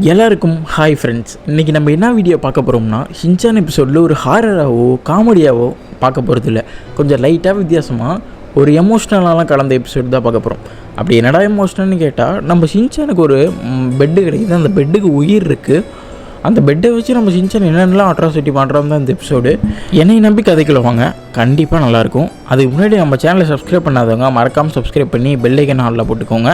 எல்லாருக்கும் hi friends. இன்றைக்கி நம்ம என்ன வீடியோ பார்க்க போகிறோம்னா, ஷின்சான் எபிசோடில் ஒரு ஹாரராகவோ காமெடியாவோ பார்க்க போகிறது இல்லை. கொஞ்சம் லைட்டாக வித்தியாசமாக ஒரு எமோஷ்னலாலாம் கலந்த எபிசோடு தான் பார்க்க போகிறோம். அப்படி என்னடா எமோஷ்னல்னு கேட்டால், நம்ம ஷின்சானுக்கு ஒரு பெட்டு கிடைக்குது. அந்த பெட்டுக்கு உயிர் இருக்குது. அந்த பெட்டை வச்சு நம்ம ஷின்சான் என்னென்னலாம் அட்ராசிட்டி பண்ணுறோம் தான் இந்த எபிசோடு. என்னை நம்பி கதைக்குள்ள வாங்க, கண்டிப்பாக நல்லாயிருக்கும். அதுக்கு முன்னாடி நம்ம சேனலை சப்ஸ்கிரைப் பண்ணாதவங்க மறக்காமல் சப்ஸ்கிரைப் பண்ணி பெல் ஐக்கன் ஆலில் போட்டுக்கோங்க.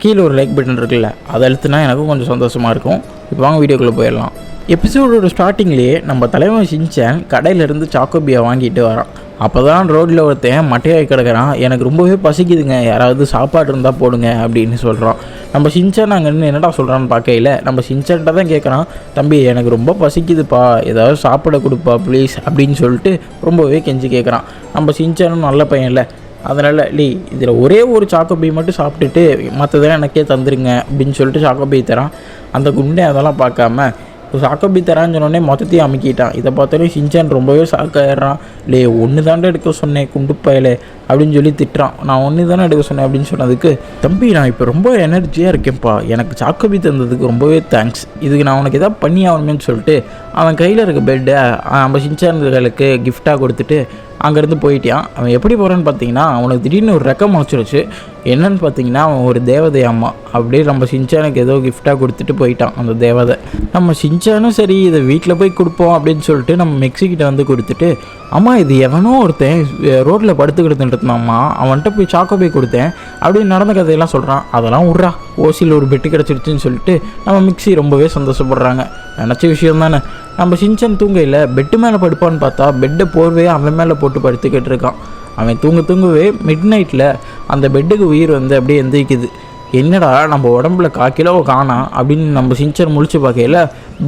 கீழே ஒரு லைக் பட்டன் இருக்குல்ல, அதை அழுத்தினா எனக்கும் கொஞ்சம் சந்தோஷமாக இருக்கும். இப்போ வாங்க வீடியோக்குள்ளே போயிடலாம். எபிசோடோட ஸ்டார்டிங்லேயே நம்ம தலைவன் ஷின்சான் கடையிலேருந்து சாக்கோபியை வாங்கிட்டு வரான். அப்போ தான் ரோட்டில் ஒருத்தன் மட்டையாகி கிடக்கிறான். எனக்கு ரொம்பவே பசிக்குதுங்க, யாராவது சாப்பாடு இருந்தால் போடுங்க அப்படின்னு சொல்கிறான். நம்ம ஷின்சான் அங்கேருந்து என்னடா சொல்கிறான்னு பார்க்கையில் நம்ம ஷின்சான்கிட்ட தான் கேட்குறான், தம்பி எனக்கு ரொம்ப பசிக்குதுப்பா, ஏதாவது சாப்பிட கொடுப்பா ப்ளீஸ் அப்படின்னு சொல்லிட்டு ரொம்பவே கெஞ்சி கேட்குறான். நம்ம ஷின்சானும் நல்ல பையன் இல்லை, அதனால் இதில் ஒரே ஒரு சாக்கோபி மட்டும் சாப்பிட்டுட்டு மற்றதெல்லாம் எனக்கே தந்துருங்க அப்படின்னு சொல்லிட்டு சாக்கோபி தரான். அந்த குண்டை அதெல்லாம் பார்க்காம சாக்கோபி தரான்னு சொன்னோடனே மொத்தத்தையும் அமுக்கிட்டான். இதை பார்த்தோன்னே ஷின்சான் ரொம்பவே சாக்காயிடுறான். ஒன்று தாண்டா எடுக்க சொன்னேன் குண்டுப்பாயிலே அப்படின்னு சொல்லி திட்டுறான். நான் ஒன்று தானே எடுக்க சொன்னேன் அப்படின்னு சொன்னதுக்கு, தம்பி நான் இப்போ ரொம்ப எனர்ஜியாக இருக்கேன்ப்பா, எனக்கு சாக்கோபி தந்ததுக்கு ரொம்பவே தேங்க்ஸ், இதுக்கு நான் உனக்கு எதாவது பண்ணி ஆகணுமேனு சொல்லிட்டு அவன் கையில் இருக்க பெட்டை நம்ம ஷின்சான்களுக்கு கிஃப்டாக கொடுத்துட்டு அங்கேருந்து போயிட்டான். அவன் எப்படி போகிறான்னு பார்த்தீங்கன்னா, அவனுக்கு திடீர்னு ஒரு ரெக்கம் வச்சிருச்சு. என்னன்னு பார்த்தீங்கன்னா, அவன் ஒரு தேவதை அம்மா அப்படியே நம்ம ஷின்சானுக்கு ஏதோ கிஃப்டாக கொடுத்துட்டு போயிட்டான் அந்த தேவதை. நம்ம ஷின்சானும் சரி இதை வீட்டில் போய் கொடுப்போம் அப்படின்னு சொல்லிட்டு நம்ம மெக்ஸிக்கிட்ட வந்து கொடுத்துட்டு, அம்மா இது எவனோ ஒருத்தன் ரோட்டில் படுத்துக்கிட்டு இருந்தாம்மா, அவன்கிட்ட போய் சாக்கோபி கொடுத்தேன் அப்படின்னு நடந்த கதையெல்லாம் சொல்கிறான். அதெல்லாம் விட்றா, ஓசியில் ஒரு பெட்டு கிடச்சிருச்சுன்னு சொல்லிட்டு நம்ம மிக்ஸி ரொம்பவே சந்தோஷப்படுறாங்க. நினச்ச விஷயம் தானே. நம்ம ஷின்சான் தூங்கையில் பெட்டு மேலே படுப்பான்னு பார்த்தா பெட்டை போர்வையே அவன் மேலே போட்டு படுத்துக்கிட்டு இருக்கான். அவன் தூங்கவே மிட் நைட்டில் அந்த பெட்டுக்கு உயிர் வந்து அப்படியே எந்திரிக்குது. என்னடா நம்ம உடம்புல 1/4 கிலோ காணாம் அப்படின்னு நம்ம ஷின்சான் முழிச்சு பார்க்கையில்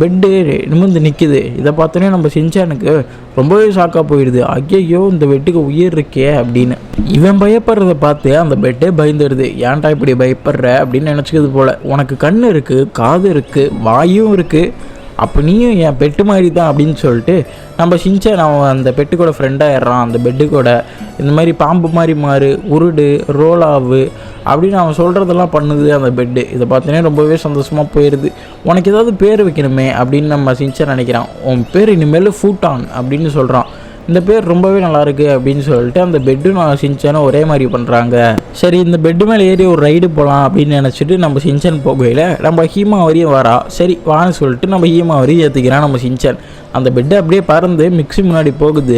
பெட்டு நிமிர்ந்து நிற்கிது. இதை பார்த்தோன்னே நம்ம ஷின்சானுக்கு ரொம்பவே ஷாக்காக போயிடுது. ஐயோ இந்த பெட்டுக்கு உயிர் இருக்கே அப்படின்னு. இவன் பயப்படுறத பார்த்து அந்த பெட்டே பயந்துடுது. ஏன்டா இப்படி பயப்படுற அப்படின்னு நினச்சிக்கிது போல். உனக்கு கண் இருக்குது, காது இருக்குது, வாயும் இருக்குது, அப்போ நீயும் என் பெட்டு மாதிரி தான் அப்படின்னு சொல்லிட்டு நம்ம ஷின்சான் அவன் அந்த பெட்டு கூட ஃப்ரெண்டாகிடுறான். அந்த பெட்டு கூட இந்த மாதிரி பாம்பு மாதிரி மாறு, உருடு, ரோலாவு அப்படின்னு அவன் சொல்கிறதெல்லாம் பண்ணுது அந்த பெட்டு. இதை பார்த்தோன்னே ரொம்பவே சந்தோஷமாக போயிடுது. உனக்கு ஏதாவது பேர் வைக்கணுமே அப்படின்னு நம்ம ஷின்சான் நினைக்கிறான். உன் பேர் இனிமேல் ஃபூட்டான் அப்படின்னு சொல்கிறான். இந்த பேர் ரொம்பவே நல்லாயிருக்கு அப்படின்னு சொல்லிட்டு அந்த பெட்டும் நான் ஷின்சானும் ஒரே மாதிரி பண்ணுறாங்க. சரி இந்த பெட்டு மேலே ஏறி ஒரு ரைடு போகலாம் அப்படின்னு நினச்சிட்டு நம்ம ஷின்சான் போகையில் நம்ம ஹீமாவரியும் வரா. சரி வான்னு சொல்லிட்டு நம்ம ஹீமாவரியும் ஏற்றுக்கிறான் நம்ம ஷின்சான். அந்த பெட்டை அப்படியே பறந்து மிக்ஸி முன்னாடி போகுது.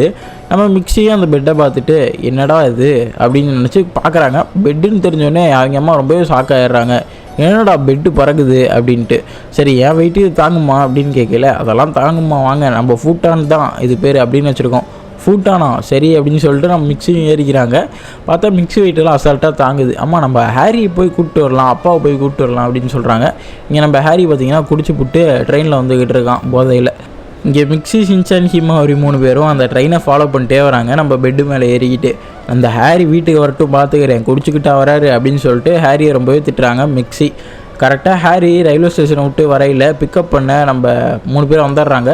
நம்ம மிக்ஸியும் அந்த பெட்டை பார்த்துட்டு என்னடா இது அப்படின்னு நினச்சி பார்க்குறாங்க. பெட்டுன்னு தெரிஞ்சோடனே அவங்க அம்மா ரொம்பவே ஷாக்காயிடுறாங்க. என்னடா பெட்டு பறக்குது அப்படின்ட்டு. சரி என் வெயிட்டு இது தாங்குமா அப்படின்னு கேட்கல. அதெல்லாம் தாங்குமா, வாங்க நம்ம ஃபூட்டான் தான் இது பேர் அப்படின்னு வச்சுருக்கோம். ஃபூட்டானா சரி அப்படின்னு சொல்லிட்டு நம்ம மிக்ஸியும் ஏறிக்கிறாங்க. பார்த்தா மிக்ஸி வெயிட்டெல்லாம் அசால்ட்டாக தாங்குது. அம்மா நம்ம ஹேரியை போய் கூப்பிட்டு வரலாம், அப்பாவை போய் கூப்பிட்டு வரலாம் அப்படின்னு சொல்கிறாங்க. இங்கே நம்ம ஹேரி பார்த்திங்கன்னா குடிச்சு புட்டு ட்ரெயினில் வந்துக்கிட்டு இருக்கான் போதையில். இங்கே மிக்ஸி, ஷின்சான், ஹீமாவரி 3 பேரும் அந்த ட்ரெயினை ஃபாலோ பண்ணிட்டே வராங்க நம்ம பெட்டு மேலே ஏறிக்கிட்டு. அந்த ஹேரி வீட்டுக்கு வரட்டும் பார்த்துக்கிறேன், குடிச்சுக்கிட்டா வராரு அப்படின்னு சொல்லிட்டு ஹேரியை ரொம்பவே திட்டுறாங்க மிக்ஸி. கரெக்டாக ஹேரி ரயில்வே ஸ்டேஷனை விட்டு வரையில் பிக்கப் பண்ண நம்ம 3 பேர் வந்துடுறாங்க.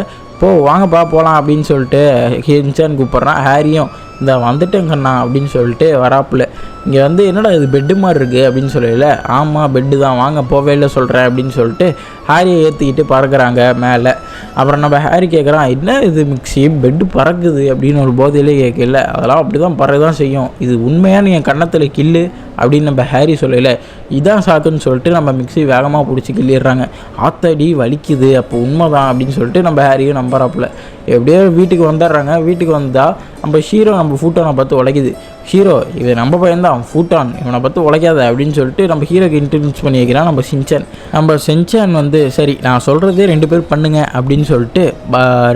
வாங்கப்பா போகலாம் அப்படின்னு சொல்லிட்டு ஷின்சான் கூப்பிட்றான். ஹேரியும் இந்த வந்துட்டேங்கண்ணா அப்படின்னு சொல்லிட்டு வராப்புல. இங்கே வந்து என்னடா இது பெட்டு மாதிரி இருக்குது அப்படின்னு சொல்லல. ஆமாம் பெட்டு தான், வாங்க போவே இல்லை சொல்கிறேன் அப்படின்னு சொல்லிட்டு ஹேரியை ஏற்றிக்கிட்டு பறக்கிறாங்க மேலே. அப்புறம் நம்ம ஹேரி கேட்குறான், என்ன இது மிக்ஸி பெட்டு பறக்குது அப்படின்னு ஒரு போதையிலே கேட்கல. அதெல்லாம் அப்படி தான் பறக்க தான் செய்யும், இது உண்மையான என் கன்னத்தில் கில்லு அப்படின்னு நம்ம ஹேரி சொல்லலை. இதான் சாக்குன்னு சொல்லிட்டு நம்ம மிக்ஸி வேகமாக பிடிச்சி கிள்ளிடுறாங்க. ஆத்தடி வலிக்குது, அப்போ உண்மை தான் அப்படின்னு சொல்லிட்டு நம்ம ஹேரியும் நம்புறாப்புல. எப்படியோ வீட்டுக்கு வந்துடுறாங்க. வீட்டுக்கு வந்தால் நம்ம ஹீரோ நம்ம ஃபூட்டானை பார்த்து உழைக்குது. ஹீரோ இவன் நம்ம பையன்தான் ஃபூட்டான், இவனை பார்த்து உழைக்காத அப்படின்னு சொல்லிட்டு நம்ம ஹீரோக்கு இன்ட்ரடியூஸ் பண்ணி வைக்கிறான் நம்ம ஷின்சான். நம்ம ஷின்சான் வந்து சரி நான் சொல்கிறதே 2 பேர் பண்ணுங்க அப்படின்னு சொல்லிட்டு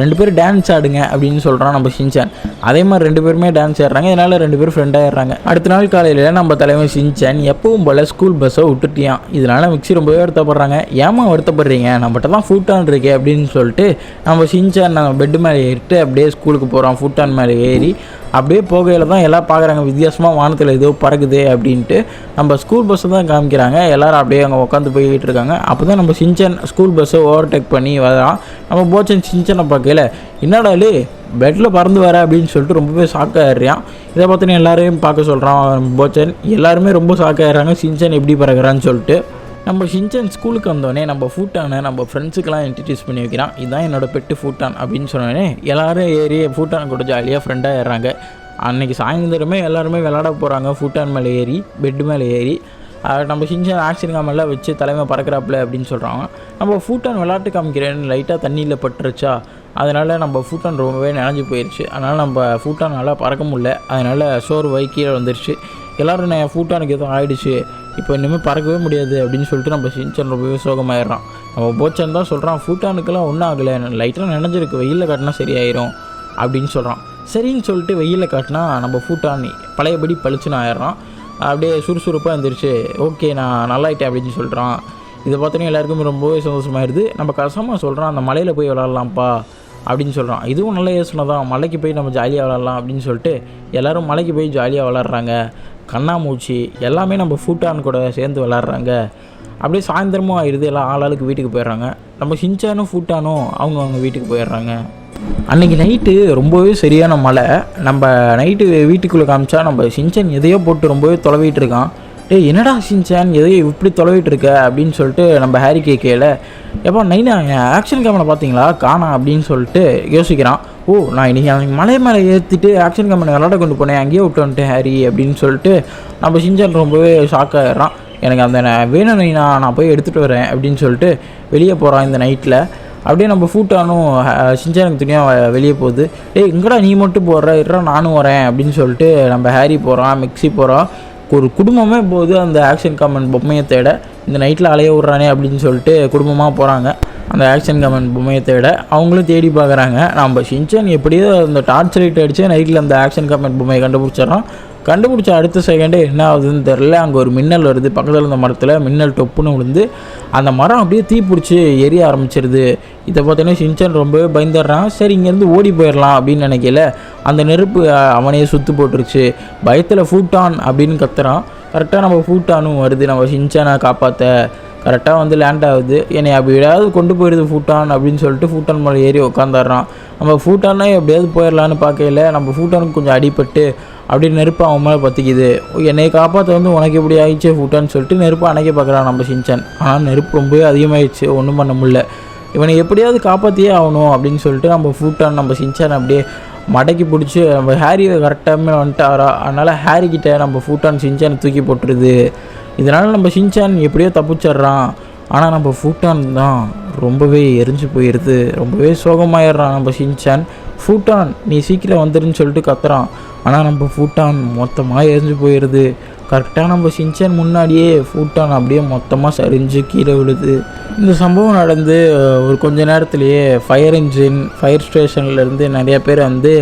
2 பேர் டான்ஸ் ஆடுங்க அப்படின்னு சொல்கிறான் நம்ம ஷின்சான். அதே மாதிரி 2 பேருமே டான்ஸ் ஆடுறாங்க. இதனால் 2 பேரும் ஃப்ரெண்டாகிடுறாங்க. அடுத்த நாள் காலையில் நம்ம தலைவன் ஷின்சான் எப்பவும் போல் ஸ்கூல் பஸ்ஸை விட்டுட்டியான். இதனால் மிக்ஸி ரொம்பவே வருத்தப்படுறாங்க. ஏமா வருத்தப்படுறீங்க, நம்மகிட்ட தான் ஃபூட்டான் இருக்கே அப்படின்னு சொல்லிட்டு நம்ம ஷின்சான் நம்ம பெட்டு மேலே ஏறிட்டு அப்படியே ஸ்கூலுக்கு போகிறான். ஃபூட்டான் மேலே ஏறி அப்படியே போகையில் தான் எல்லாம் பார்க்குறாங்க, வித்தியாசமாக வானத்தில் ஏதோ பறக்குது அப்படின்ட்டு. நம்ம ஸ்கூல் பஸ்ஸை தான் காமிக்கிறாங்க. எல்லோரும் அப்படியே அங்கே உட்காந்து போய்கிட்டு இருக்காங்க. அப்போ தான் நம்ம ஷின்சான் ஸ்கூல் பஸ்ஸை ஓவர்டேக் பண்ணி வரான். நம்ம போச்சன் ஷின்சானை பார்க்கல, என்னடா பெட்டில் பறந்து வர அப்படின்னு சொல்லிட்டு ரொம்பவே ஷாக்காகிடுறான். இதை பார்த்தோன்னே எல்லாரையும் பார்க்க சொல்கிறான் போச்சன். எல்லாருமே ரொம்ப ஷாக்காகிடுறாங்க, ஷின்சான் எப்படி பறக்கிறான்னு சொல்லிட்டு. நம்ம ஷின்சான் ஸ்கூலுக்கு வந்தோடனே நம்ம ஃபூட்டானை நம்ம ஃப்ரெண்ட்ஸுக்கெல்லாம் இன்ட்ரடியூஸ் பண்ணி வைக்கிறான். இதுதான் என்னோடய பெட்டு ஃபூட்டான் அப்படின்னு சொன்னோடனே எல்லோரும் ஏறி ஃபூட்டான் கூட ஜாலியாக ஃப்ரெண்டாக ஏறுறாங்க. அன்றைக்கி சாயந்தரமே எல்லாருமே விளாட போகிறாங்க. ஃபூட்டான் மேலே ஏறி பெட்டு மேலே ஏறி நம்ம ஷின்சான் ஆக்ஷன் காமெல்லாம் வச்சு தலைமை பறக்கிறாப்புல அப்படின்னு சொல்கிறாங்க. நம்ம ஃபூட்டான் விளாட்டு காமிக்கிறேன்னு லைட்டாக தண்ணியில் பட்டுருச்சா, அதனால் நம்ம ஃபூட்டான் ரொம்பவே நனைஞ்சு போயிடுச்சு. அதனால் நம்ம ஃபூட்டான் நல்லா பறக்க முடியல. அதனால் சோறு கீழே வந்துருச்சு. எல்லோரும் நான் ஃபூட்டானுக்கு எதுவும் ஆகிடுச்சு, இப்போ இனிமேல் பறக்கவே முடியாது அப்படின்னு சொல்லிட்டு நம்ம ஷின்சான் ரொம்பவே சோகமாயிடுறான். நம்ம போச்சான் தான் சொல்கிறான், ஃபூட்டானுக்கெல்லாம் ஒன்றும் ஆகலை, லைட்டாக நினைஞ்சிருக்கு, வெயிலில் காட்டினா சரியாயிரும் அப்படின்னு சொல்கிறான். சரின்னு சொல்லிட்டு வெயிலில் காட்டினா நம்ம ஃபூட்டான் பழையபடி பளிச்சுன்னு ஆயிடுறான். அப்படியே சுறுசுறுப்பாக இருந்துருச்சு. ஓகே நான் நல்லாயிட்டேன் அப்படின்னு சொல்கிறான். இதை பார்த்தோன்னே எல்லாருக்குமே ரொம்பவே சந்தோஷமாயிருது. நம்ம கசமாக சொல்கிறான், அந்த மலையில் போய் விளாட்லாம்ப்பா அப்படின்னு சொல்கிறான். இதுவும் நல்ல யோசனை தான், மலைக்கு போய் நம்ம ஜாலியாக விளாட்லாம் அப்படின்னு சொல்லிட்டு எல்லோரும் மலைக்கு போய் ஜாலியாக விளாட்றாங்க. கண்ணாமூச்சி எல்லாமே நம்ம ஃபூட்டான் கூட சேர்ந்து விளாட்றாங்க. அப்படியே சாயந்தரமும் ஆயிடுது. எல்லாம் ஆளாளுக்கு வீட்டுக்கு போயிடுறாங்க. நம்ம ஷின்சானும் ஃபூட்டானும் அவங்க வீட்டுக்கு போயிடுறாங்க. அன்றைக்கி நைட்டு ரொம்பவே சரியான மழை. நம்ம நைட்டு வீட்டுக்குள்ளே காமிச்சா நம்ம ஷின்சான் எதையோ போட்டு ரொம்பவே தொலைவிட்டு இருக்கான். டேய் என்னடா ஷின்சான் எதையோ இப்படி தொலைவிட்டு இருக்க அப்படின்னு சொல்லிட்டு நம்ம ஹாரி கேட்கல. எப்போ நைனா ஆக்ஷன் கேமரா பார்த்தீங்களா காணா அப்படின்னு சொல்லிட்டு யோசிக்கிறான். ஓ நான் இன்றைக்கி மலை மேலே ஏற்றிட்டு ஆக்ஷன் கேமரா விளாட கொண்டு போனேன், அங்கேயே விட்டு வந்துட்டேன் ஹாரி அப்படின்னு சொல்லிட்டு நம்ம ஷின்சான் ரொம்பவே ஷாக்காகிடுறான். எனக்கு அந்த வேணும் நைனா, நான் போய் எடுத்துகிட்டு வரேன் அப்படின்னு சொல்லிட்டு வெளியே போகிறான் இந்த நைட்டில். அப்படியே நம்ம ஃபூட்டானும் ஷின்சானுக்கு துணியாக வெளியே போகுது. டேய் எங்கடா நீ மட்டும் போடுற, நானும் வரேன் அப்படின்னு சொல்லிட்டு நம்ம ஹாரி போகிறான், மிக்ஸி போகிறான். ஒரு குடும்பமே போகுது அந்த ஆக்ஷன் காமன் பொம்மையை தேட. இந்த நைட்டில் அலைய விட்றானே அப்படின்னு சொல்லிட்டு குடும்பமாக போகிறாங்க அந்த ஆக்ஷன் காமன் பொம்மையை தேட. அவங்களும் தேடி பார்க்குறாங்க. நம்ம ஷின்சான் எப்படியோ அந்த டார்ச் லைட் அடித்து நைட்டில் அந்த ஆக்ஷன் காமன் பொம்மையை கண்டுபிடிச்சிடறான். கண்டுபிடிச்ச அடுத்த செகண்டே என்ன ஆகுதுன்னு தெரில, அங்கே ஒரு மின்னல் வருது. பக்கத்தில் இருந்த மரத்தில் மின்னல் டொப்புன்னு விழுந்து அந்த மரம் அப்படியே தீ பிடிச்சி எரிய ஆரம்பிச்சிருது. இதை பார்த்தோன்னே ஷின்சான் ரொம்பவே பயந்துடுறான். சரி இங்கேருந்து ஓடி போயிடலாம் அப்படின்னு நினைக்கல, அந்த நெருப்பு அவனையே சுற்று போட்டுருச்சு. பயத்தில் ஃபூட்டான் அப்படின்னு கத்துறான். கரெக்டாக நம்ம ஃபூட்டானும் வருது நம்ம ஷின்சானை காப்பாற்ற. கரெக்டாக வந்து லேண்ட் ஆகுது. என்னை அப்படி ஏதாவது கொண்டு போயிடுது ஃபூட்டான் அப்படின்னு சொல்லிட்டு ஃபூட்டான் மேலே ஏறி உட்காந்துடுறான். நம்ம ஃபூட்டானே எப்படியாவது போயிடலான்னு பார்க்கல, நம்ம ஃபூட்டானுக்கு கொஞ்சம் அடிபட்டு அப்படியே நெருப்பு அவன் மேலே பற்றிக்குது. என்னை காப்பாற்ற வந்து உனக்கு எப்படி ஆயிடுச்சு ஃபூட்டான்னு சொல்லிட்டு நெருப்பு அணைக்க பார்க்குறான் நம்ம ஷின்சான். ஆனால் நெருப்பு ரொம்பவே அதிகமாகிடுச்சு, ஒன்றும் பண்ண முடியல. இவனை எப்படியாவது காப்பாற்றியே ஆகணும் அப்படின்னு சொல்லிட்டு நம்ம ஃபூட்டான் நம்ம ஷின்சான் அப்படியே மடக்கி பிடிச்சி நம்ம ஹாரியை கரெக்டாக வந்துட்டாரா. அதனால் ஹாரிக்கிட்ட நம்ம ஃபூட்டான் ஷின்சானை தூக்கி போட்டுருது. இதனால் நம்ம ஷின்சான் எப்படியோ தப்பிச்சிட்றான். ஆனால் நம்ம ஃபூட்டான் தான் ரொம்பவே எரிஞ்சு போயிடுது. ரொம்பவே சோகமாயிடுறான் நம்ம ஷின்சான். ஃபூட்டான் நீ சீக்கிரம் வந்துருன்னு சொல்லிட்டு கத்துறான். ஆனால் நம்ம ஃபூட்டான் மொத்தமாக எரிஞ்சு போயிடுது. கரெக்டாக நம்ம ஷின்சான் முன்னாடியே ஃபூட்டான் அப்படியே மொத்தமாக சரிஞ்சு கீழே விழுது. இந்த சம்பவம் நடந்து ஒரு கொஞ்ச நேரத்துலேயே ஃபயர் ஸ்டேஷன்லேருந்து நிறைய பேர் வந்து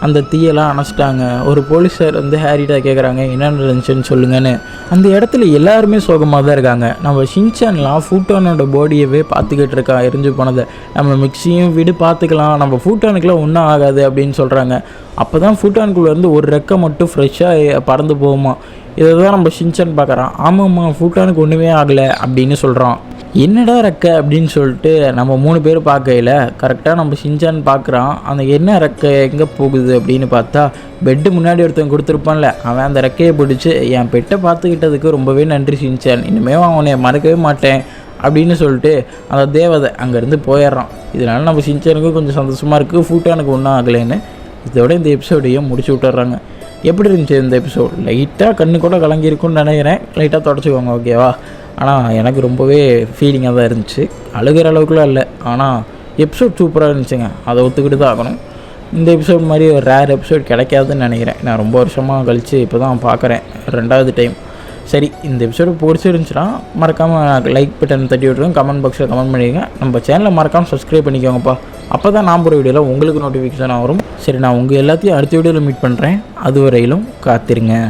அந்த தீயெல்லாம் அணைச்சிட்டாங்க. ஒரு போலீஸார் வந்து ஹாரிட்ட கேட்குறாங்க என்ன நடந்துச்சுன்னு சொல்லுங்கன்னு. அந்த இடத்துல எல்லாருமே சோகமாக தான் இருக்காங்க. நம்ம ஷின்சான்லாம் ஃபூட்டானோட பாடியவே பார்த்துக்கிட்டு இருக்கான் எரிஞ்சு போனதை. நம்ம மிக்ஸியும் விடு பார்த்துக்கலாம், நம்ம ஃபூட்டானுக்குலாம் ஒன்றும் ஆகாது அப்படின்னு சொல்கிறாங்க. அப்போ தான் ஃபூட்டானுக்குள்ளேருந்து ஒரு ரெக்கை மட்டும் ஃப்ரெஷ்ஷாக பறந்து போகுமா. இதை தான் நம்ம ஷின்சான் பார்க்குறான். ஆமாம்மா ஃபூட்டானுக்கு ஒன்றுமே ஆகலை அப்படின்னு சொல்கிறான். என்னடா ரெக்கை அப்படின்னு சொல்லிட்டு நம்ம 3 பேர் பார்க்கையில் கரெக்டாக நம்ம ஷின்சான் பார்க்குறான். அந்த என்ன ரெக்கை எங்கே போகுது அப்படின்னு பார்த்தா பெட்டு முன்னாடி ஒருத்தன் கொடுத்துருப்பான்ல, அவன் அந்த ரெக்கையை பிடிச்சி என் பெட்டை பார்த்துக்கிட்டதுக்கு ரொம்பவே நன்றி ஷின்சான், இனிமேல் அவனை மறக்கவே மாட்டேன் அப்படின்னு சொல்லிட்டு அந்த தேவதை அங்கேருந்து போயிடுறான். இதனால் நம்ம ஷின்சானுக்கு கொஞ்சம் சந்தோஷமாக இருக்குது, ஃபூட்டானுக்கு ஒன்றும் ஆகலைன்னு. இதோட இந்த எபிசோடையும் முடிச்சு விட்டுறாங்க. எப்படி இருந்துச்சு இந்த எபிசோட்? லைட்டாக கண்ணு கூட கலங்கியிருக்குன்னு நினைக்கிறேன். லைட்டாக தொடச்சிக்கோங்க ஓகேவா. ஆனால் எனக்கு ரொம்பவே ஃபீலிங்காக தான் இருந்துச்சு. அழுகிற அளவுக்குலாம் இல்லை, ஆனால் எபிசோட் சூப்பராக இருந்துச்சுங்க, அதை ஒத்துக்கிட்டு தான் ஆகணும். இந்த எபிசோட் மாதிரி ஒரு ரேர் எபிசோட் கிடைக்காதுன்னு நினைக்கிறேன். நான் ரொம்ப வருஷமாக கழித்து இப்போ தான் பார்க்குறேன் 2வது டைம். சரி இந்த எபிசோடு பிடிச்சிருந்துச்சுன்னா மறக்காமல் லைக் பட்டன் தட்டி விட்ருங்க, கமெண்ட் பாக்ஸில் கமெண்ட் பண்ணிடுங்க. நம்ம சேனலை மறக்காமல் சப்ஸ்கிரைப் பண்ணிக்கோங்கப்பா. அப்போ தான் நான் போகிற வீடியோவில் உங்களுக்கு நோட்டிஃபிகேஷன் வரும். சரி நான் உங்கள் எல்லாத்தையும் அடுத்த வீடியோவில் மீட் பண்ணுறேன். அதுவரையிலும் காத்திருங்க.